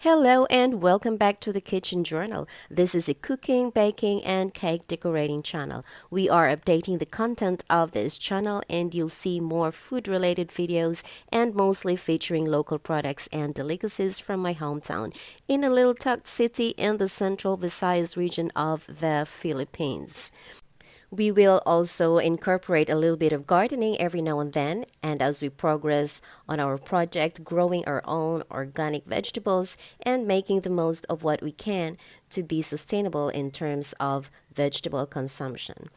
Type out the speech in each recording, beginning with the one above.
Hello and welcome back to the Kitchen Journal. This is a cooking, baking, and cake decorating channel. We are updating the content of this channel and you'll see more food-related videos and mostly featuring local products and delicacies from my hometown in a little tucked city in the central Visayas region of the Philippines. We will also incorporate a little bit of gardening every now and then, and as we progress on our project, growing our own organic vegetables and making the most of what we can to be sustainable in terms of vegetable consumption.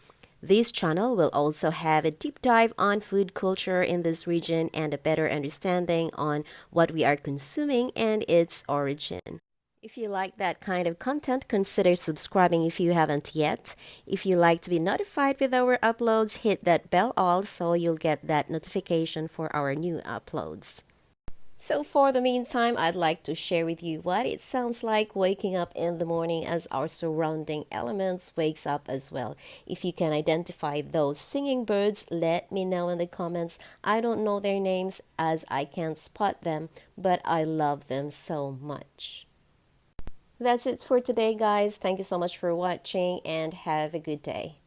This channel will also have a deep dive on food culture in this region and a better understanding on what we are consuming and its origin. If you like that kind of content, consider subscribing if you haven't yet. If you like to be notified with our uploads, hit that bell all so you'll get that notification for our new uploads. So for the meantime, I'd like to share with you what it sounds like waking up in the morning as our surrounding elements wakes up as well. If you can identify those singing birds, let me know in the comments. I don't know their names as I can't spot them, but I love them so much. That's it for today, guys. Thank you so much for watching and have a good day.